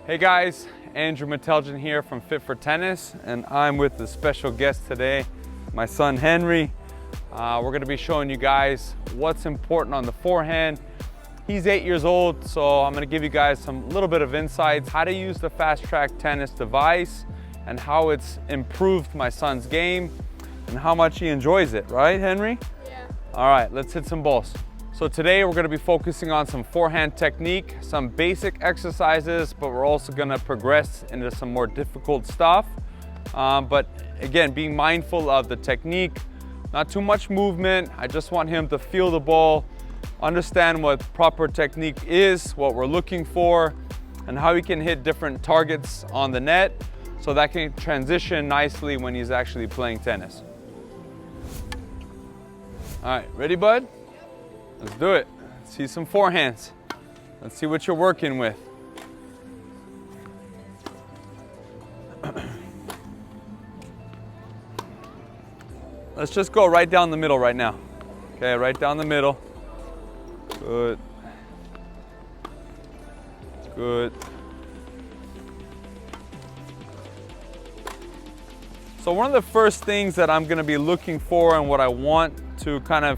Hey guys, Andrew Mateljan here from Fit for Tennis, and I'm with a special guest today, my son Henry. We're going to be showing you guys what's important on the forehand. He's 8 years old, so I'm going to give you guys some little bit of insights, how to use the Fast Track Tennis device and how it's improved my son's game and how much he enjoys it, right Henry? Yeah. All right, let's hit some balls. So today we're going to be focusing on some forehand technique, some basic exercises, but we're also going to progress into some more difficult stuff. But again, being mindful of the technique, not too much movement. I just want him to feel the ball, understand what proper technique is, what we're looking for, and how he can hit different targets on the net so that can transition nicely when he's actually playing tennis. All right, ready, bud? Let's do it. Let's see some forehands. Let's see what you're working with. Let's just go right down the middle right now. Okay, right down the middle. Good. Good. So one of the first things that I'm going to be looking for and what I want to kind of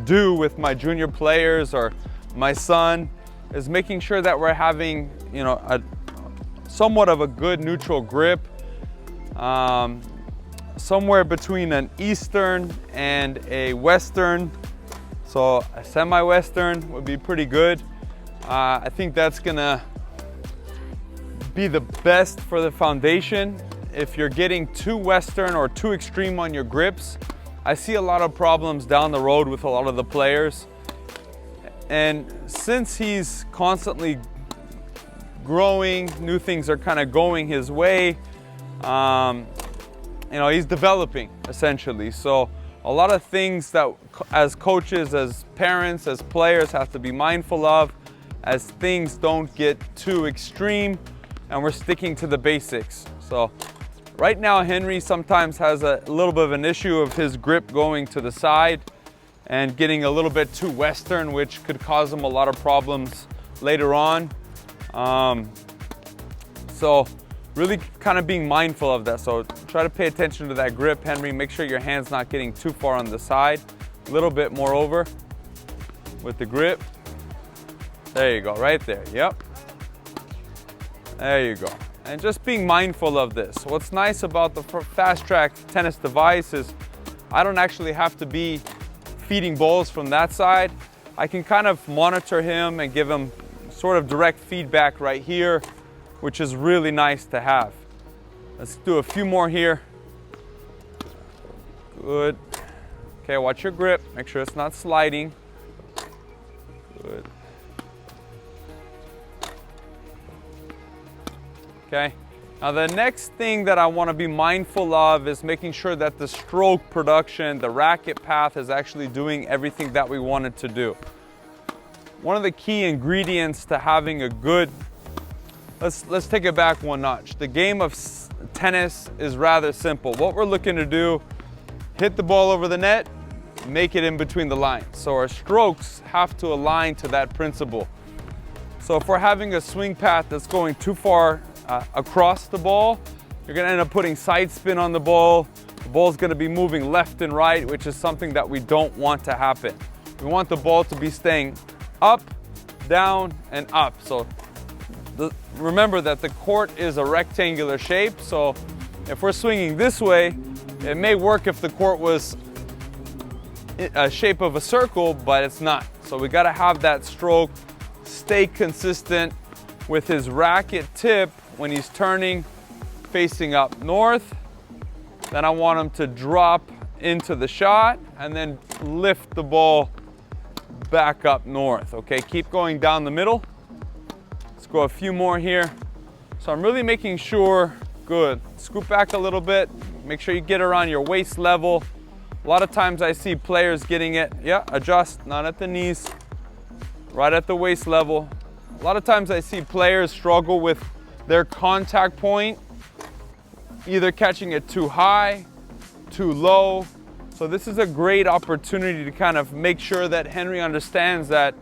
do with my junior players or my son is making sure that we're having, you know, a somewhat of a good neutral grip, somewhere between an Eastern and a Western. So a semi-Western would be pretty good. I think that's gonna be the best for the foundation. If you're getting too Western or too extreme on your grips, I see a lot of problems down the road with a lot of the players. And since he's constantly growing, new things are kind of going his way, you know, he's developing essentially. So a lot of things that as coaches, as parents, as players have to be mindful of as things don't get too extreme and we're sticking to the basics. So right now, Henry sometimes has a little bit of an issue of his grip going to the side and getting a little bit too Western, which could cause him a lot of problems later on. So really kind of being mindful of that. So try to pay attention to that grip, Henry. Make sure your hand's not getting too far on the side. A little bit more over with the grip. There you go, right there, yep. There you go. And just being mindful of this. What's nice about the Fast Track Tennis device is I don't actually have to be feeding balls from that side. I can kind of monitor him and give him sort of direct feedback right here, which is really nice to have. Let's do a few more here. Good. Okay, watch your grip. Make sure it's not sliding. Good. Okay, now the next thing that I want to be mindful of is making sure that the stroke production, the racket path is actually doing everything that we want it to do. One of the key ingredients to having a good, let's take it back one notch. The game of tennis is rather simple. What we're looking to do, hit the ball over the net, make it in between the lines. So our strokes have to align to that principle. So if we're having a swing path that's going too far across the ball, you're going to end up putting side spin on the ball. The ball's going to be moving left and right, which is something that we don't want to happen. We want the ball to be staying up, down, and up. So remember that the court is a rectangular shape. So if we're swinging this way, it may work if the court was a shape of a circle, but it's not. So we got to have that stroke stay consistent with his racket tip when he's turning facing up north. Then I want him to drop into the shot and then lift the ball back up north. Okay, keep going down the middle. Let's go a few more here. So I'm really making sure, good. Scoop back a little bit. Make sure you get around your waist level. A lot of times I see players getting it, yeah, adjust, not at the knees. right at the waist level. A lot of times I see players struggle with their contact point, either catching it too high, too low. So this is a great opportunity to kind of make sure that Henry understands that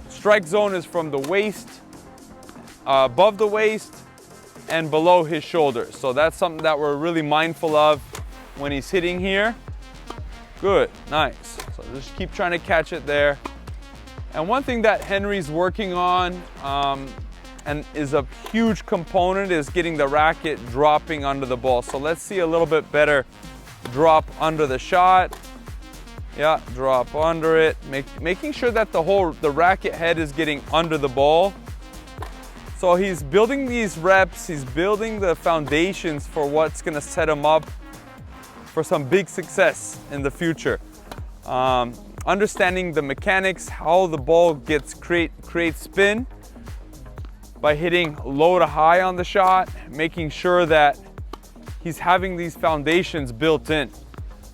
strike zone is from the waist, above the waist, and below his shoulders. So that's something that we're really mindful of when he's hitting here. Good, nice. So just keep trying to catch it there. And one thing that Henry's working on and is a huge component is getting the racket dropping under the ball. So let's see a little bit better drop under the shot. Yeah, drop under it. Making sure that the racket head is getting under the ball. So he's building these reps, he's building the foundations for what's gonna set him up for some big success in the future. Understanding the mechanics, how the ball creates spin by hitting low to high on the shot, making sure that he's having these foundations built in.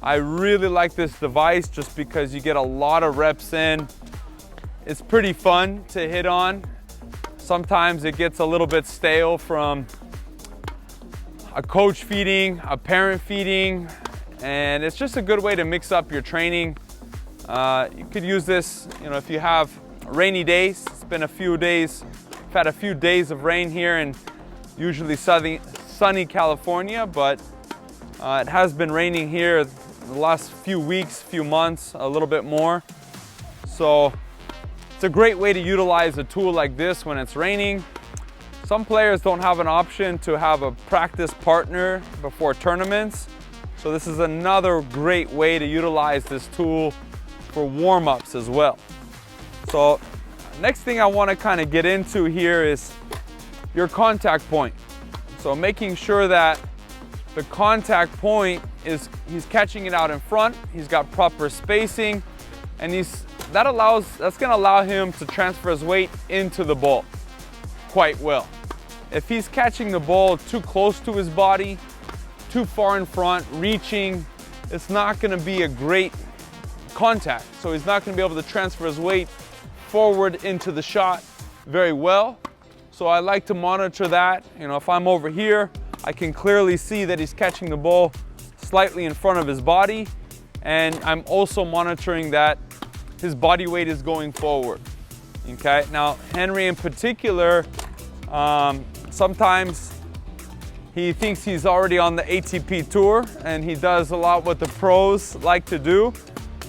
I really like this device just because you get a lot of reps in. It's pretty fun to hit on. Sometimes it gets a little bit stale from a coach feeding, a parent feeding, and it's just a good way to mix up your training. You could use this, if you have rainy days. It's been a few days. We've had a few days of rain here in usually sunny California, but it has been raining here the last few weeks, few months, a little bit more. So it's a great way to utilize a tool like this when it's raining. Some players don't have an option to have a practice partner before tournaments. So this is another great way to utilize this tool for warm-ups as well. So next thing I want to kind of get into here is your contact point. So making sure that the contact point is he's catching it out in front, he's got proper spacing, and that's gonna allow him to transfer his weight into the ball quite well. If he's catching the ball too close to his body, too far in front, reaching, it's not gonna be a great contact. So he's not gonna be able to transfer his weight forward into the shot very well. So I like to monitor that. If I'm over here, I can clearly see that he's catching the ball slightly in front of his body. And I'm also monitoring that his body weight is going forward. Okay, now Henry in particular, sometimes he thinks he's already on the ATP tour, and he does a lot what the pros like to do,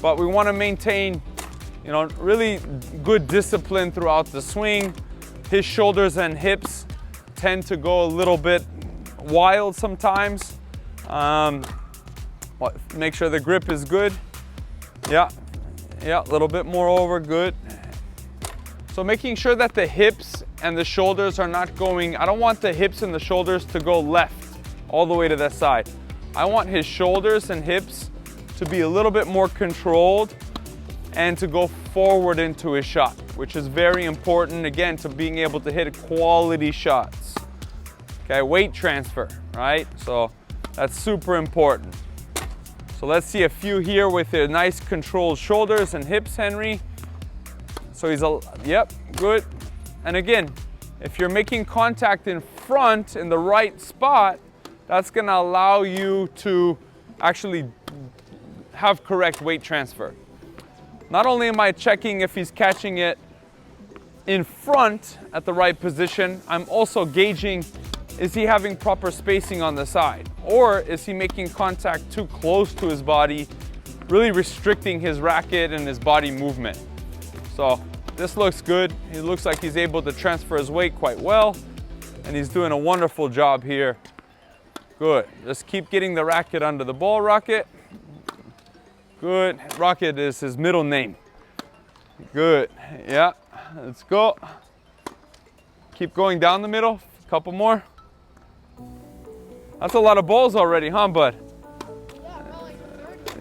but we want to maintain, really good discipline throughout the swing. His shoulders and hips tend to go a little bit wild sometimes. Make sure the grip is good. Yeah, a little bit more over, good. So making sure that the hips and the shoulders are not going, I don't want the hips and the shoulders to go left all the way to that side. I want his shoulders and hips to be a little bit more controlled and to go forward into his shot, which is very important, again, to being able to hit quality shots. Okay, weight transfer, right? So that's super important. So let's see a few here with the nice controlled shoulders and hips, Henry. So yep, good. And again, if you're making contact in front in the right spot, that's gonna allow you to actually have correct weight transfer. Not only am I checking if he's catching it in front at the right position, I'm also gauging, is he having proper spacing on the side? Or is he making contact too close to his body, really restricting his racket and his body movement? So this looks good. He looks like he's able to transfer his weight quite well, and he's doing a wonderful job here. Good. Just keep getting the racket under the ball, Rocket. Good. Rocket is his middle name. Good. Yeah. Let's go. Keep going down the middle. A couple more. That's a lot of balls already, huh, bud?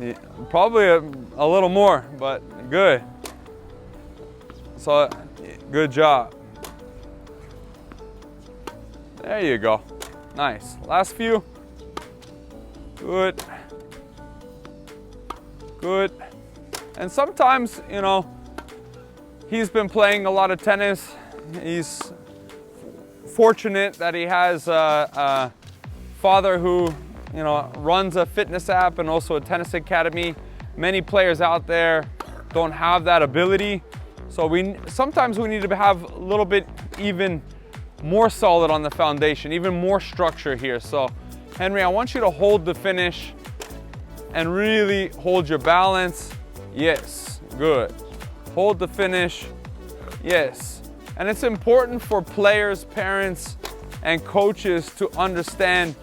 Yeah, probably a little more, but good. So, good job. There you go. Nice. Last few. Good. Good. And sometimes, He's been playing a lot of tennis. He's fortunate that he has a father who, you know, runs a fitness app and also a tennis academy. Many players out there don't have that ability. So sometimes we need to have a little bit even more solid on the foundation, even more structure here. So Henry, I want you to hold the finish and really hold your balance. Yes, good. Hold the finish. Yes. And it's important for players, parents, and coaches to understand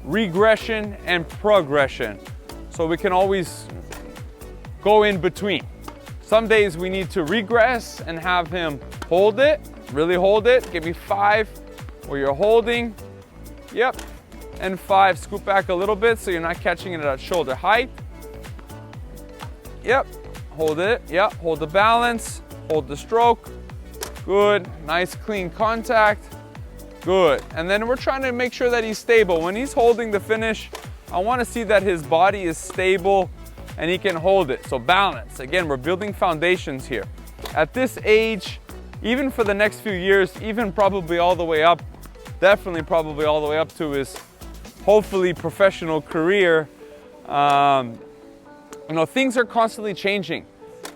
regression and progression, so we can always go in between. Some days we need to regress and have him hold it, really hold it. Give me 5 where you're holding. Yep. And 5, scoot back a little bit so you're not catching it at shoulder height. Yep. Hold it. Yep. Hold the balance. Hold the stroke. Good. Nice clean contact. Good. And then we're trying to make sure that he's stable. When he's holding the finish, I want to see that his body is stable and he can hold it. So balance. Again, we're building foundations here. At this age, even for the next few years, even probably all the way up, definitely probably all the way up to his hopefully professional career, you know, things are constantly changing.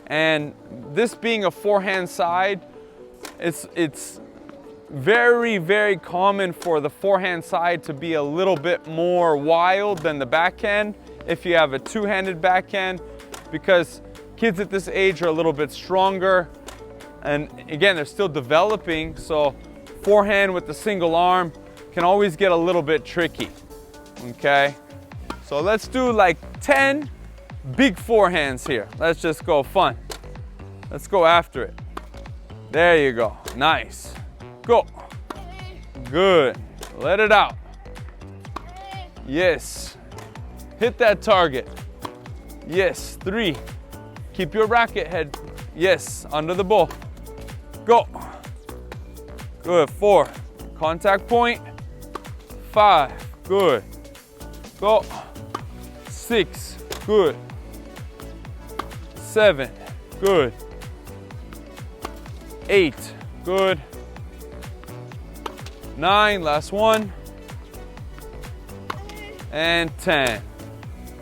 And this being a forehand side, it's very, very common for the forehand side to be a little bit more wild than the backhand if you have a two-handed backhand, because kids at this age are a little bit stronger. And again, they're still developing, so forehand with the single arm can always get a little bit tricky, okay? So let's do like 10 big forehands here. Let's just go fun. Let's go after it. There you go, nice. Go, good, let it out. Yes, hit that target. Yes, 3, keep your racket head. Yes, under the ball. Go. Good. 4. Contact point. 5. Good. Go. 6. Good. 7. Good. 8. Good. 9. Last one. And 10.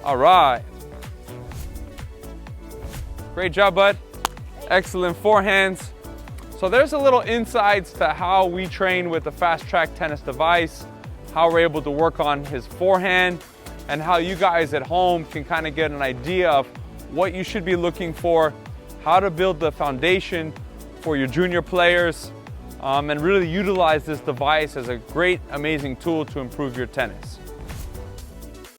All right. Great job, bud. Excellent forehands. So there's a little insights to how we train with the Fast Track tennis device, how we're able to work on his forehand, and how you guys at home can kind of get an idea of what you should be looking for, how to build the foundation for your junior players, and really utilize this device as a great, amazing tool to improve your tennis.